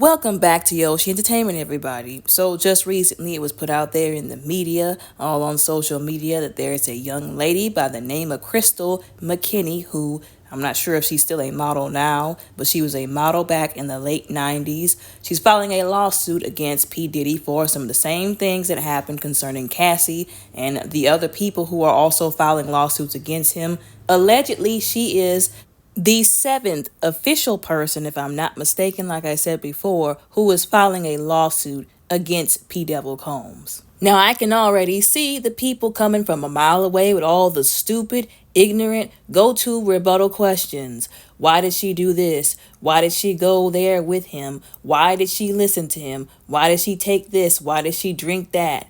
Welcome back to Yoshi Entertainment, everybody. So, just recently, it was put out there in the media, all on social media, that there is a young lady by the name of Crystal McKinney who I'm not sure if she's still a model now, but she was a model back in the late 90s. She's filing a lawsuit against P. Diddy for some of the same things that happened concerning Cassie and the other people who are also filing lawsuits against him. Allegedly, she is the seventh official person, if I'm not mistaken, like I said before, who is filing a lawsuit against P. Devil Combs. Now, I can already see the people coming from a mile away with all the stupid, ignorant, go-to rebuttal questions. Why did she do this? Why did she go there with him? Why did she listen to him? Why did she take this? Why did she drink that?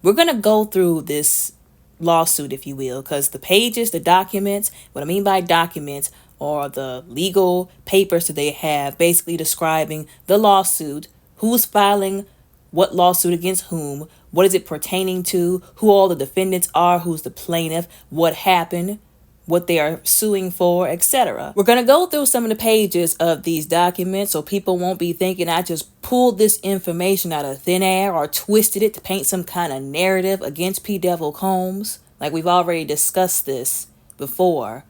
We're going to go through this lawsuit, if you will, because the pages, the documents, what I mean by documents are the legal papers that they have basically describing the lawsuit, who's filing what lawsuit against whom, what is it pertaining to, who all the defendants are, who's the plaintiff, what happened, what they are suing for, etc. We're going to go through some of the pages of these documents so people won't be thinking I just pulled this information out of thin air or twisted it to paint some kind of narrative against P. Devil Combs. Like we've already discussed this before.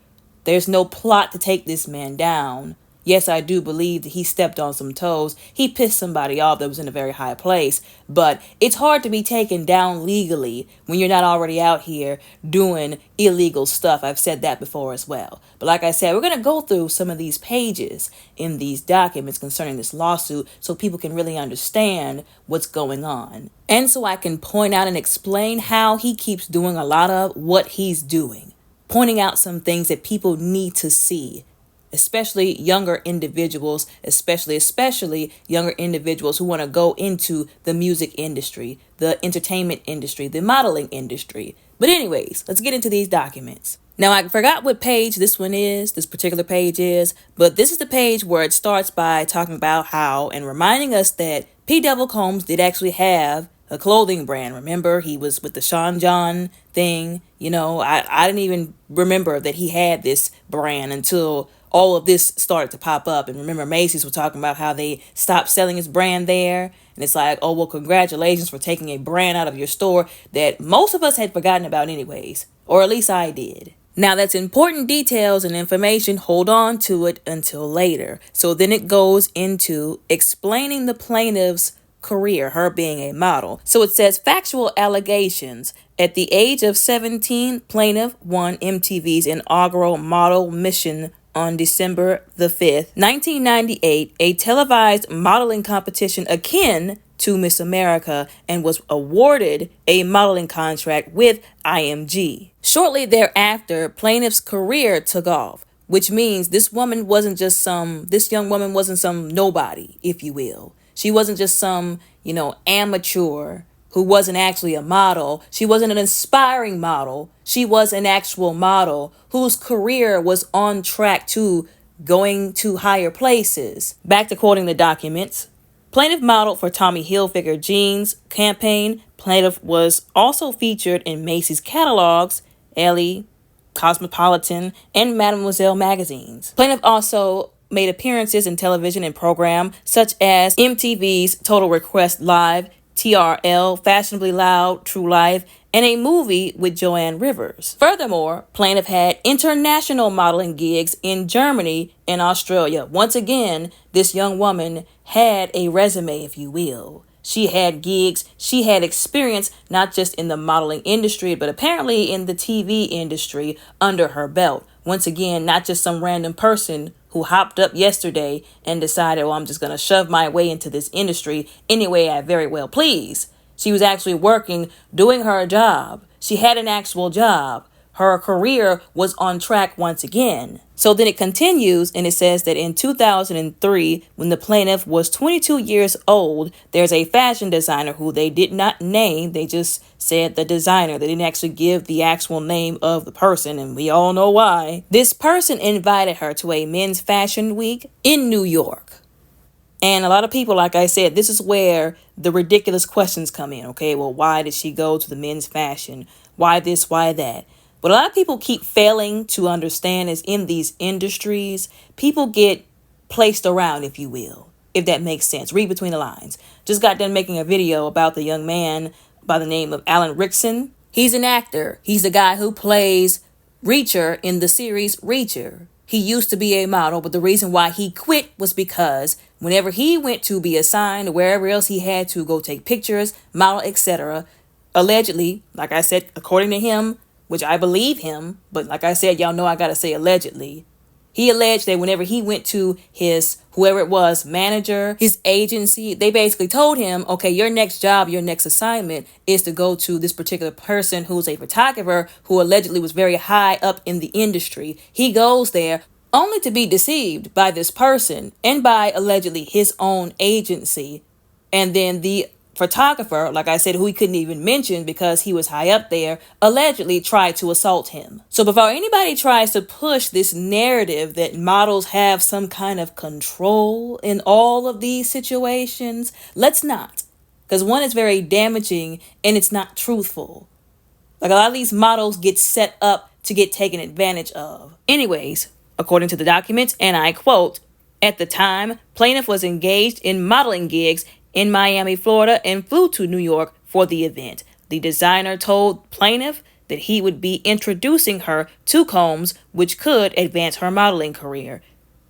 There's no plot to take this man down. Yes, I do believe that he stepped on some toes. He pissed somebody off that was in a very high place. But it's hard to be taken down legally when you're not already out here doing illegal stuff. I've said that before as well. But like I said, we're going to go through some of these pages in these documents concerning this lawsuit so people can really understand what's going on. And so I can point out and explain how he keeps doing a lot of what he's doing. Pointing out some things that people need to see, especially younger individuals, especially younger individuals who want to go into the music industry, the entertainment industry, the modeling industry. But anyways, let's get into these documents. Now, I forgot what page this particular page is, but this is the page where it starts by talking about how and reminding us that P. Devil Combs did actually have a clothing brand. Remember, he was with the Sean John thing. I didn't even remember that he had this brand until all of this started to pop up. And remember, Macy's was talking about how they stopped selling his brand there. And it's like, oh, well, congratulations for taking a brand out of your store that most of us had forgotten about anyways. Or at least I did. Now, that's important details and information. Hold on to it until later. So then it goes into explaining the plaintiff's career, her being a model. So it says factual allegations. At the age of 17, plaintiff won MTV's inaugural model mission on December the 5th, 1998, a televised modeling competition akin to Miss America, and was awarded a modeling contract with IMG. Shortly thereafter, plaintiff's career took off, which means this young woman wasn't some nobody, if you will. She wasn't just some, amateur who wasn't actually a model. She wasn't an aspiring model. She was an actual model whose career was on track to going to higher places. Back to quoting the documents. Plaintiff modeled for Tommy Hilfiger jeans campaign. Plaintiff was also featured in Macy's catalogs, Elle, Cosmopolitan, and Mademoiselle magazines. Plaintiff also made appearances in television and program such as MTV's Total Request Live, TRL, Fashionably Loud, True Life, and a movie with Joanne Rivers. Furthermore, plaintiff had international modeling gigs in Germany and Australia. Once again, this young woman had a resume, if you will. She had gigs, she had experience, not just in the modeling industry, but apparently in the TV industry under her belt. Once again, not just some random person who hopped up yesterday and decided, I'm just going to shove my way into this industry any way I very well please. She was actually working, doing her job. She had an actual job. Her career was on track once again. So then it continues and it says that in 2003, when the plaintiff was 22 years old, there's a fashion designer who they did not name. They just said the designer. They didn't actually give the actual name of the person, and we all know why. This person invited her to a men's fashion week in New York. And a lot of people, like I said, this is where the ridiculous questions come in. Okay, well, why did she go to the men's fashion? Why this? Why that? What a lot of people keep failing to understand is in these industries, people get placed around, if you will. if that makes sense. Read between the lines. Just got done making a video about the young man by the name of Alan Ritchson. He's an actor. He's the guy who plays Reacher in the series Reacher. He used to be a model, but the reason why he quit was because whenever he went to be assigned or wherever else he had to go take pictures, model, etc., allegedly, like I said, according to him, which I believe him, but like I said, y'all know I gotta say allegedly, he alleged that whenever he went to his, whoever it was, manager, his agency, they basically told him, okay, your next job, your next assignment is to go to this particular person who's a photographer who allegedly was very high up in the industry. He goes there only to be deceived by this person and by allegedly his own agency. And then the photographer, like I said, who he couldn't even mention because he was high up there, allegedly tried to assault him. So before anybody tries to push this narrative that models have some kind of control in all of these situations, let's not. Because one, is very damaging and it's not truthful. Like a lot of these models get set up to get taken advantage of. Anyways, according to the documents, and I quote, at the time, plaintiff was engaged in modeling gigs in Miami, Florida, and flew to New York for the event. The designer told plaintiff that he would be introducing her to Combs, which could advance her modeling career.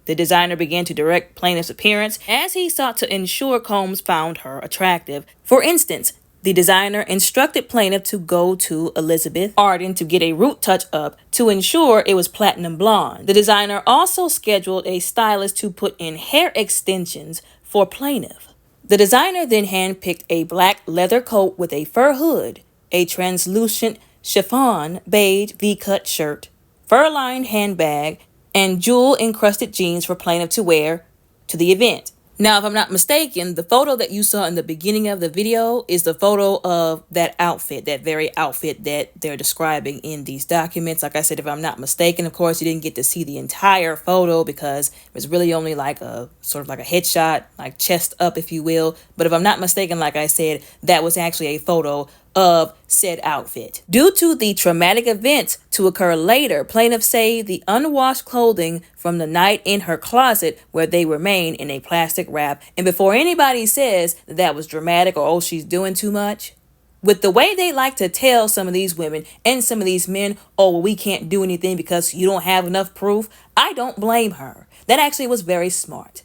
The designer began to direct plaintiff's appearance as he sought to ensure Combs found her attractive. For instance, the designer instructed plaintiff to go to Elizabeth Arden to get a root touch-up to ensure it was platinum blonde. The designer also scheduled a stylist to put in hair extensions for plaintiff. The designer then handpicked a black leather coat with a fur hood, a translucent chiffon beige V-cut shirt, fur-lined handbag, and jewel-encrusted jeans for plaintiff to wear to the event. Now, if I'm not mistaken, the photo that you saw in the beginning of the video is the photo of that outfit, that very outfit that they're describing in these documents. Like I said, if I'm not mistaken, of course, you didn't get to see the entire photo because it was really only like a sort of like a headshot, like chest up, if you will. But if I'm not mistaken, like I said, that was actually a photo of said outfit. Due to the traumatic events to occur later, plaintiffs say the unwashed clothing from the night in her closet where they remain in a plastic wrap. And before anybody says that was dramatic or, oh, she's doing too much, with the way they like to tell some of these women and some of these men, oh, well, we can't do anything because you don't have enough proof, I don't blame her. That actually was very smart.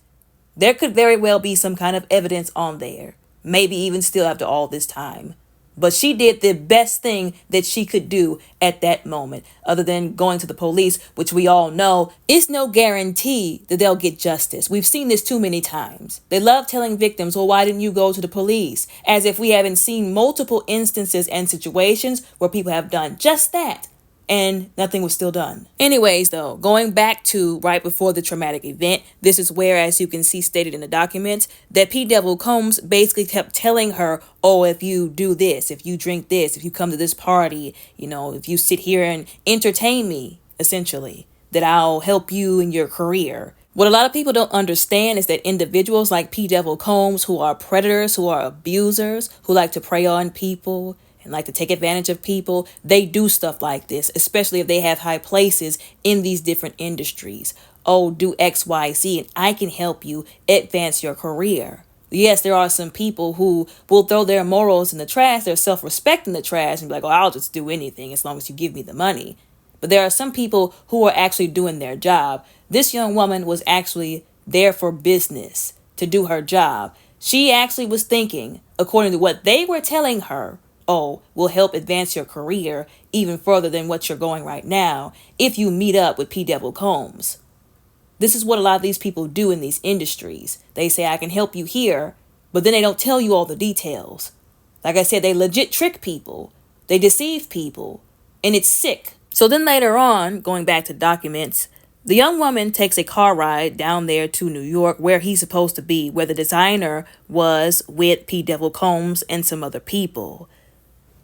There could very well be some kind of evidence on there, maybe even still after all this time. But she did the best thing that she could do at that moment, other than going to the police, which we all know is no guarantee that they'll get justice. We've seen this too many times. They love telling victims, well, why didn't you go to the police? As if we haven't seen multiple instances and situations where people have done just that and nothing was still done. Anyways, though, going back to right before the traumatic event, this is where, as you can see stated in the documents, that P. Devil Combs basically kept telling her, oh, if you do this, if you drink this, if you come to this party, if you sit here and entertain me, essentially, that I'll help you in your career. What a lot of people don't understand is that individuals like P. Devil Combs, who are predators, who are abusers, who like to prey on people, and like to take advantage of people, they do stuff like this, especially if they have high places in these different industries. Oh, do X, Y, Z, and I can help you advance your career. Yes, there are some people who will throw their morals in the trash, their self-respect in the trash, and be like, oh, I'll just do anything as long as you give me the money. But there are some people who are actually doing their job. This young woman was actually there for business, to do her job. She actually was thinking, according to what they were telling her, oh, will help advance your career even further than what you're going right now if you meet up with P. Devil Combs. This is what a lot of these people do in these industries. They say, I can help you here, but then they don't tell you all the details. Like I said, they legit trick people. They deceive people, and it's sick. So then later on, going back to documents, the young woman takes a car ride down there to New York where he's supposed to be, where the designer was with P. Devil Combs and some other people.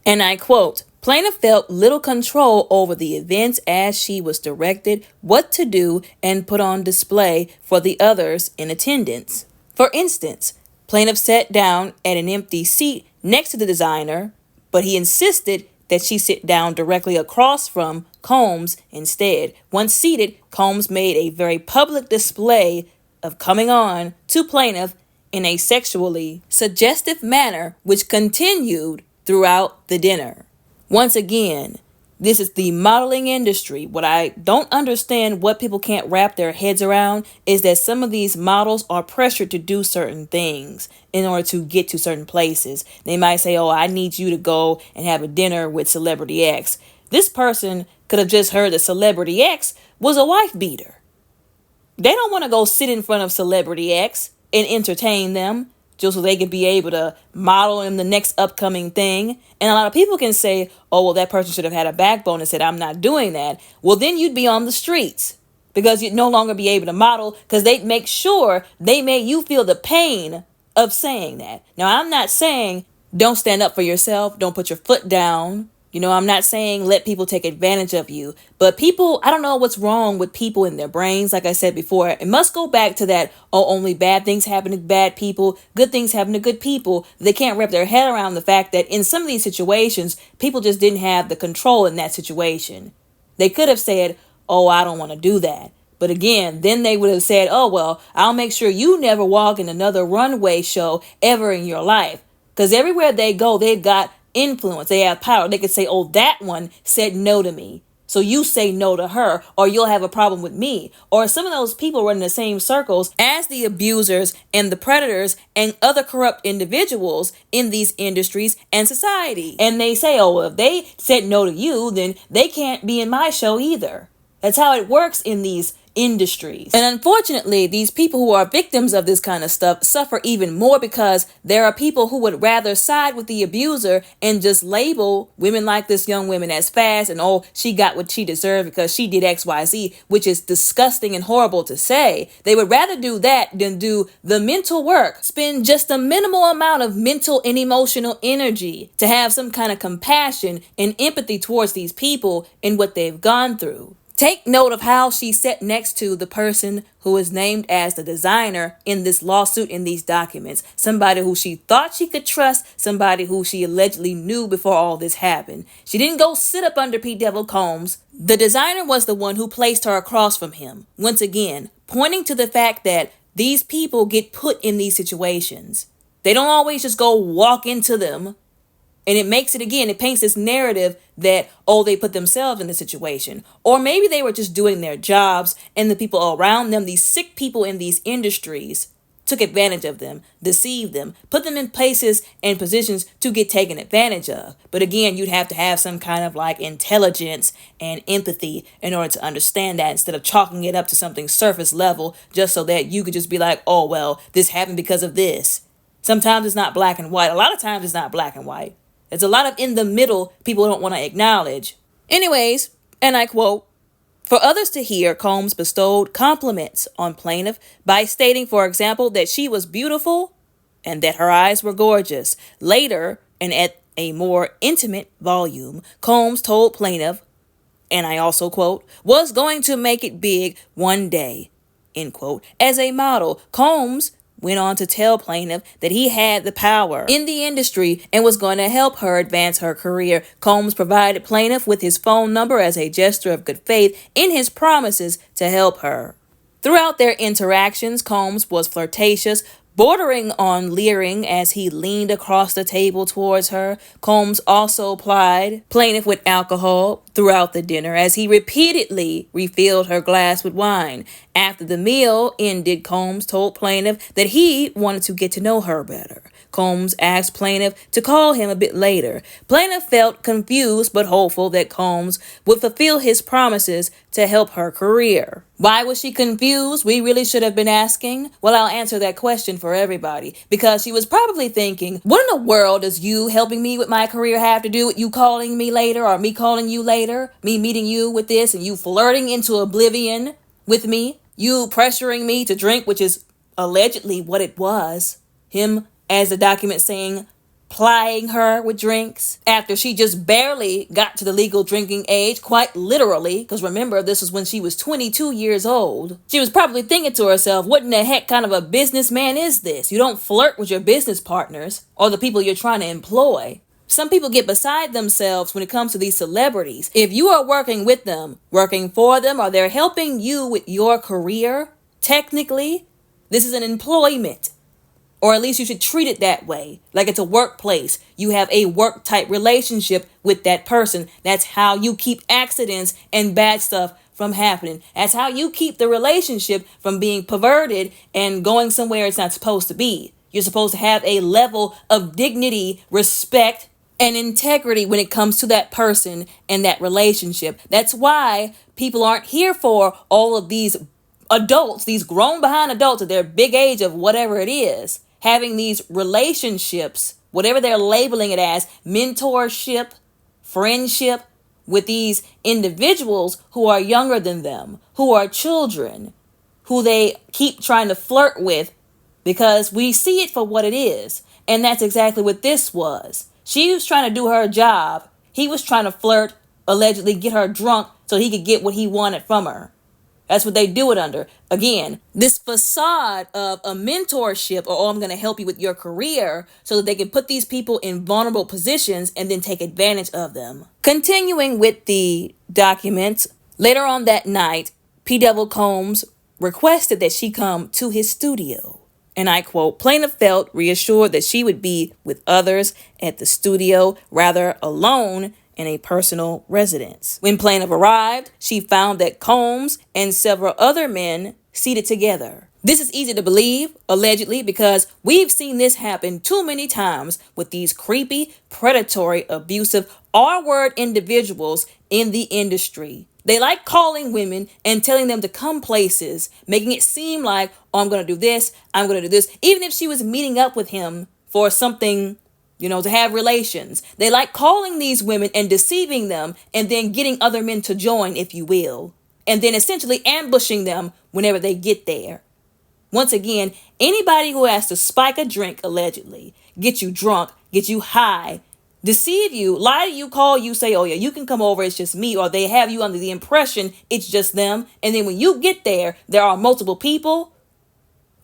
And I quote, plaintiff felt little control over the events as she was directed what to do and put on display for the others in attendance. For instance, plaintiff sat down at an empty seat next to the designer, but he insisted that she sit down directly across from Combs instead. Once seated, Combs made a very public display of coming on to plaintiff in a sexually suggestive manner, which continued throughout the dinner. Once again, this is the modeling industry. What I don't understand, what people can't wrap their heads around, is that some of these models are pressured to do certain things in order to get to certain places. They might say, oh, I need you to go and have a dinner with Celebrity X. This person could have just heard that Celebrity X was a wife beater. They don't want to go sit in front of Celebrity X and entertain them just so they can be able to model in the next upcoming thing. And a lot of people can say, oh, well, that person should have had a backbone and said, I'm not doing that. Well, then you'd be on the streets because you'd no longer be able to model because they'd make sure they made you feel the pain of saying that. Now, I'm not saying don't stand up for yourself. Don't put your foot down. I'm not saying let people take advantage of you, but people, I don't know what's wrong with people in their brains. Like I said before, it must go back to that, oh, only bad things happen to bad people, good things happen to good people. They can't wrap their head around the fact that in some of these situations, people just didn't have the control in that situation. They could have said, oh, I don't want to do that. But again, then they would have said, oh, well, I'll make sure you never walk in another runway show ever in your life. Because everywhere they go, they've got influence. They have power. They could say, oh, that one said no to me, so you say no to her, or you'll have a problem with me. Or some of those people run in the same circles as the abusers and the predators and other corrupt individuals in these industries and society. And they say, oh, well, if they said no to you, then they can't be in my show either. That's how it works in these industries. And unfortunately, these people who are victims of this kind of stuff suffer even more because there are people who would rather side with the abuser and just label women like this young woman as fast and, oh, she got what she deserved because she did XYZ, which is disgusting and horrible to say. They would rather do that than do the mental work, spend just a minimal amount of mental and emotional energy to have some kind of compassion and empathy towards these people and what they've gone through. Take note of how she sat next to the person who is named as the designer in this lawsuit, in these documents. Somebody who she thought she could trust, somebody who she allegedly knew before all this happened. She didn't go sit up under P. Devil Combs. The designer was the one who placed her across from him. Once again, pointing to the fact that these people get put in these situations. They don't always just go walk into them. And it paints this narrative that, oh, they put themselves in the situation. Or maybe they were just doing their jobs and the people around them, these sick people in these industries, took advantage of them, deceived them, put them in places and positions to get taken advantage of. But again, you'd have to have some kind of like intelligence and empathy in order to understand that, instead of chalking it up to something surface level just so that you could just be like, oh, well, this happened because of this. Sometimes it's not black and white. A lot of times it's not black and white. There's a lot of in the middle people don't want to acknowledge. Anyways, and I quote, for others to hear, Combs bestowed compliments on plaintiff by stating, for example, that she was beautiful and that her eyes were gorgeous. Later, and at a more intimate volume, Combs told plaintiff, and I also quote, was going to make it big one day, end quote. As a model, Combs went on to tell plaintiff that he had the power in the industry and was going to help her advance her career. Combs provided plaintiff with his phone number as a gesture of good faith in his promises to help her. Throughout their interactions, Combs was flirtatious, bordering on leering as he leaned across the table towards her. Combs also plied plaintiff with alcohol throughout the dinner as he repeatedly refilled her glass with wine. After the meal ended, Combs told plaintiff that he wanted to get to know her better. Combs asked plaintiff to call him a bit later. Plaintiff felt confused but hopeful that Combs would fulfill his promises to help her career. Why was she confused? We really should have been asking. Well, I'll answer that question for everybody, because she was probably thinking, what in the world does you helping me with my career have to do with you calling me later, or me calling you later, me meeting you with this, and you flirting into oblivion with me, you pressuring me to drink, which is allegedly what it was. Him, as the document saying, plying her with drinks after she just barely got to the legal drinking age, quite literally, because remember, this was when she was 22 years old. She was probably thinking to herself, what in the heck kind of a businessman is this? You don't flirt with your business partners or the people you're trying to employ. Some people get beside themselves when it comes to these celebrities. If you are working with them, working for them, or they're helping you with your career, technically, this is an employment Or at least you should treat it that way. Like it's a workplace. You have a work type relationship with that person. That's how you keep accidents and bad stuff from happening. That's how you keep the relationship from being perverted and going somewhere it's not supposed to be. You're supposed to have a level of dignity, respect, and integrity when it comes to that person and that relationship. That's why people aren't here for all of these adults, these grown behind adults at their big age of whatever it is, having these relationships, whatever they're labeling it as, mentorship, friendship, with these individuals who are younger than them, who are children, who they keep trying to flirt with, because we see it for what it is. And that's exactly what this was. She was trying to do her job. He was trying to flirt, allegedly get her drunk so he could get what he wanted from her. That's what they do it under. Again, this facade of a mentorship, or, oh, I'm going to help you with your career, so that they can put these people in vulnerable positions and then take advantage of them. Continuing with the documents, later on that night, P. Devil Combs requested that she come to his studio. And I quote, plaintiff felt reassured that she would be with others at the studio, rather alone in a personal residence. When plaintiff arrived, she found that Combs and several other men seated together. This is easy to believe, allegedly, because we've seen this happen too many times with these creepy, predatory, abusive, R-word individuals in the industry. They like calling women and telling them to come places, making it seem like, oh, I'm going to do this, I'm going to do this. Even if she was meeting up with him for something, to have relations. They like calling these women and deceiving them and then getting other men to join, if you will. And then essentially ambushing them whenever they get there. Once again, anybody who has to spike a drink, allegedly, get you drunk, get you high, deceive you, lie to you, call you, say, oh yeah, you can come over, it's just me, or they have you under the impression it's just them. And then when you get there, there are multiple people.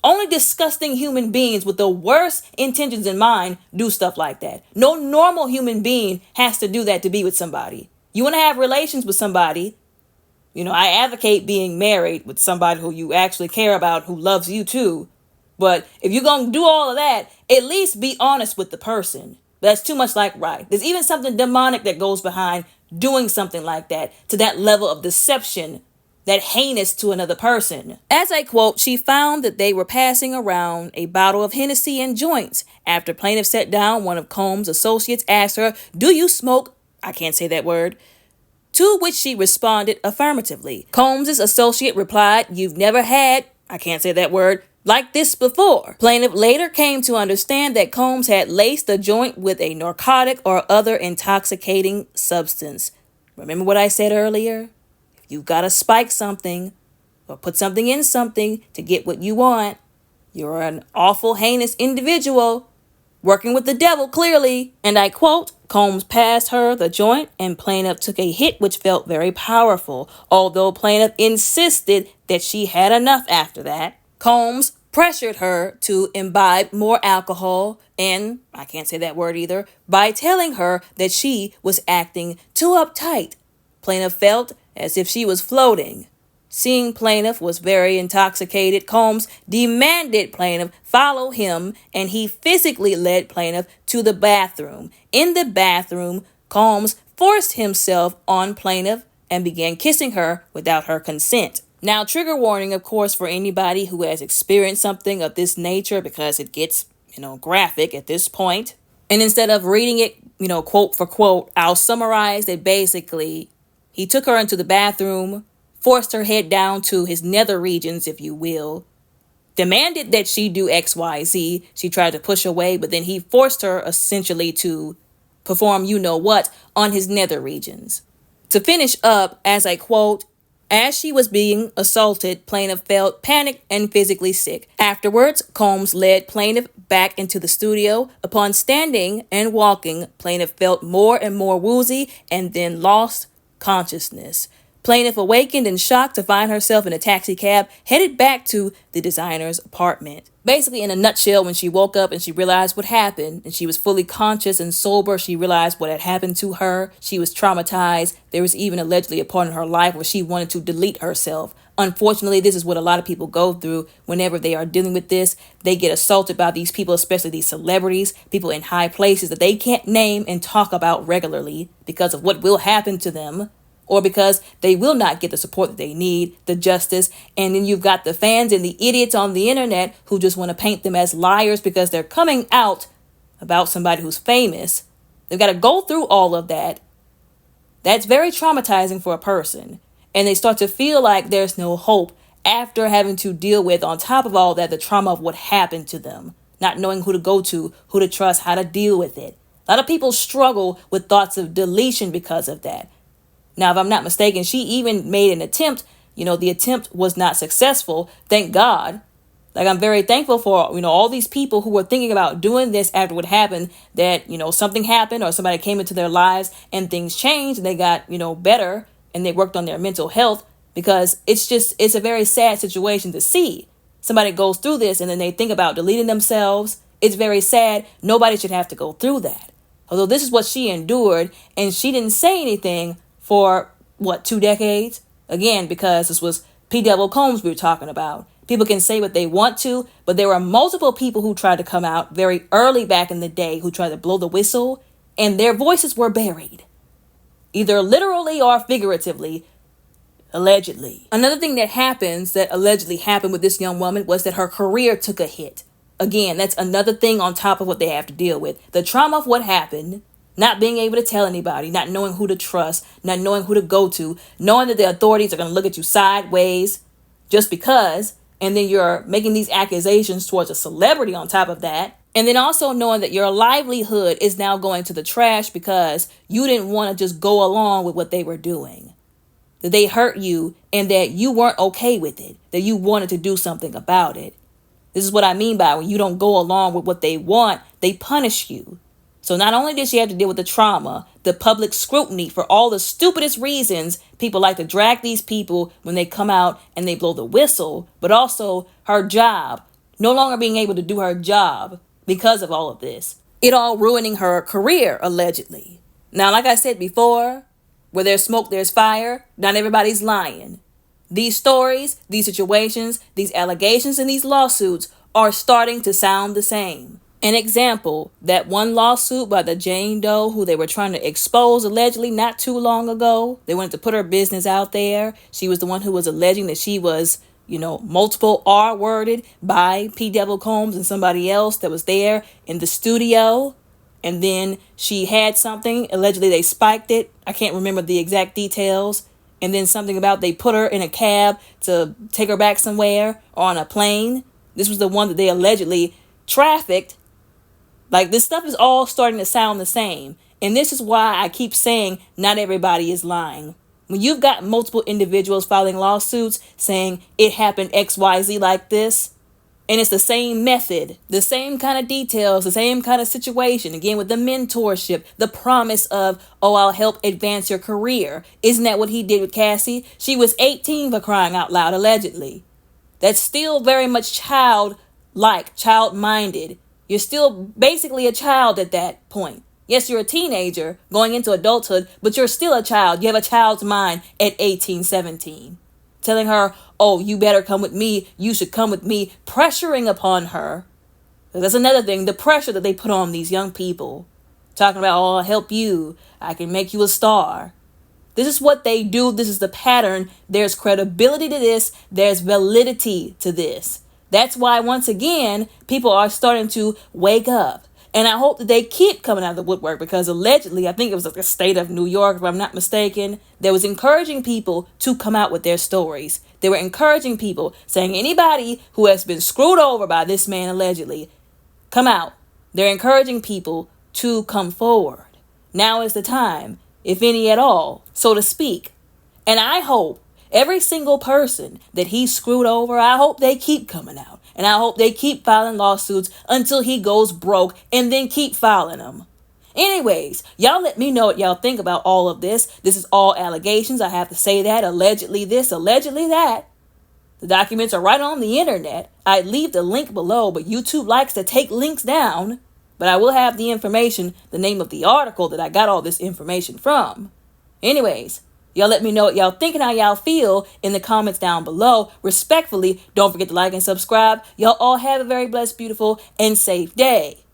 Only disgusting human beings with the worst intentions in mind do stuff like that. No normal human being has to do that to be with somebody. You want to have relations with somebody. I advocate being married with somebody who you actually care about, who loves you too. But if you're going to do all of that, at least be honest with the person. That's too much like right. There's even something demonic that goes behind doing something like that, to that level of deception, that heinous to another person. As I quote, she found that they were passing around a bottle of Hennessy and joints. After plaintiff sat down, one of Combs' associates asked her, do you smoke? I can't say that word. To which she responded affirmatively. Combs' associate replied, you've never had, I can't say that word, like this before. Plaintiff later came to understand that Combs had laced the joint with a narcotic or other intoxicating substance. Remember what I said earlier? You've got to spike something or put something in something to get what you want. You're an awful, heinous individual working with the devil, clearly. And I quote, Combs passed her the joint and plaintiff took a hit which felt very powerful, although plaintiff insisted that she had enough after that. Combs pressured her to imbibe more alcohol and, I can't say that word either, by telling her that she was acting too uptight. Plaintiff felt as if she was floating. Seeing plaintiff was very intoxicated, Combs demanded plaintiff follow him, and he physically led plaintiff to the bathroom. In the bathroom, Combs forced himself on plaintiff and began kissing her without her consent. Now, trigger warning, of course, for anybody who has experienced something of this nature, because it gets, graphic at this point. And instead of reading it, quote for quote, I'll summarize that basically he took her into the bathroom, forced her head down to his nether regions, if you will, demanded that she do X, Y, Z. She tried to push away, but then he forced her essentially to perform you-know-what on his nether regions. To finish up, as I quote, as she was being assaulted, plaintiff felt panicked and physically sick. Afterwards, Combs led plaintiff back into the studio. Upon standing and walking, plaintiff felt more and more woozy and then lost consciousness. Plaintiff awakened in shock to find herself in a taxi cab headed back to the designer's apartment. Basically, in a nutshell, when she woke up and she realized what happened and she was fully conscious and sober, she realized what had happened to her. She was traumatized. There was even allegedly a part in her life where she wanted to delete herself. Unfortunately, this is what a lot of people go through whenever they are dealing with this. They get assaulted by these people, especially these celebrities, people in high places that they can't name and talk about regularly because of what will happen to them, or because they will not get the support that they need, the justice. And then you've got the fans and the idiots on the internet who just want to paint them as liars because they're coming out about somebody who's famous. They've got to go through all of that. That's very traumatizing for a person. And they start to feel like there's no hope after having to deal with, on top of all that, the trauma of what happened to them, not knowing who to go to, who to trust, how to deal with it. A lot of people struggle with thoughts of deletion because of that. Now, if I'm not mistaken, she even made an attempt. The attempt was not successful. Thank God. Like, I'm very thankful for, all these people who were thinking about doing this after what happened, that, something happened or somebody came into their lives and things changed and they got, better and they worked on their mental health, because it's a very sad situation to see. Somebody goes through this and then they think about deleting themselves. It's very sad. Nobody should have to go through that. Although this is what she endured, and she didn't say anything for 2 decades? Again, because this was P. Diddy Combs we were talking about. People can say what they want to, but there were multiple people who tried to come out very early back in the day who tried to blow the whistle, and their voices were buried, either literally or figuratively, allegedly. Another thing that allegedly happened with this young woman was that her career took a hit. Again, that's another thing on top of what they have to deal with. The trauma of what happened, not being able to tell anybody, not knowing who to trust, not knowing who to go to, knowing that the authorities are going to look at you sideways just because, and then you're making these accusations towards a celebrity on top of that. And then also knowing that your livelihood is now going to the trash because you didn't want to just go along with what they were doing. That they hurt you and that you weren't okay with it, that you wanted to do something about it. This is what I mean by when you don't go along with what they want, they punish you. So not only did she have to deal with the trauma, the public scrutiny for all the stupidest reasons people like to drag these people when they come out and they blow the whistle, but also her job, no longer being able to do her job because of all of this. It all ruining her career, allegedly. Now, like I said before, where there's smoke, there's fire. Not everybody's lying. These stories, these situations, these allegations, and these lawsuits are starting to sound the same. An example, that one lawsuit by the Jane Doe who they were trying to expose allegedly not too long ago. They wanted to put her business out there. She was the one who was alleging that she was, multiple R-worded by P. Diddy Combs and somebody else that was there in the studio. And then she had something. Allegedly, they spiked it. I can't remember the exact details. And then something about they put her in a cab to take her back somewhere or on a plane. This was the one that they allegedly trafficked. Like, this stuff is all starting to sound the same. And this is why I keep saying not everybody is lying. When you've got multiple individuals filing lawsuits saying it happened XYZ like this, and it's the same method, the same kind of details, the same kind of situation, again with the mentorship, the promise of, I'll help advance your career. Isn't that what he did with Cassie? She was 18 for crying out loud, allegedly. That's still very much childlike, child-minded. You're still basically a child at that point. Yes, you're a teenager going into adulthood, but you're still a child. You have a child's mind at 18, 17. Telling her, you better come with me. You should come with me. Pressuring upon her. That's another thing, the pressure that they put on these young people. Talking about, I'll help you. I can make you a star. This is what they do. This is the pattern. There's credibility to this. There's validity to this. That's why, once again, people are starting to wake up. And I hope that they keep coming out of the woodwork, because allegedly, I think it was like the state of New York, if I'm not mistaken, that was encouraging people to come out with their stories. They were encouraging people, saying anybody who has been screwed over by this man allegedly, come out. They're encouraging people to come forward. Now is the time, if any at all, so to speak. And I hope every single person that he screwed over, I hope they keep coming out. And I hope they keep filing lawsuits until he goes broke, and then keep filing them. Anyways, y'all let me know what y'all think about all of this. This is all allegations. I have to say that. Allegedly this, allegedly that. The documents are right on the internet. I'd leave the link below, but YouTube likes to take links down. But I will have the information, the name of the article that I got all this information from. Anyways, y'all let me know what y'all think and how y'all feel in the comments down below. Respectfully, don't forget to like and subscribe. Y'all all have a very blessed, beautiful, and safe day.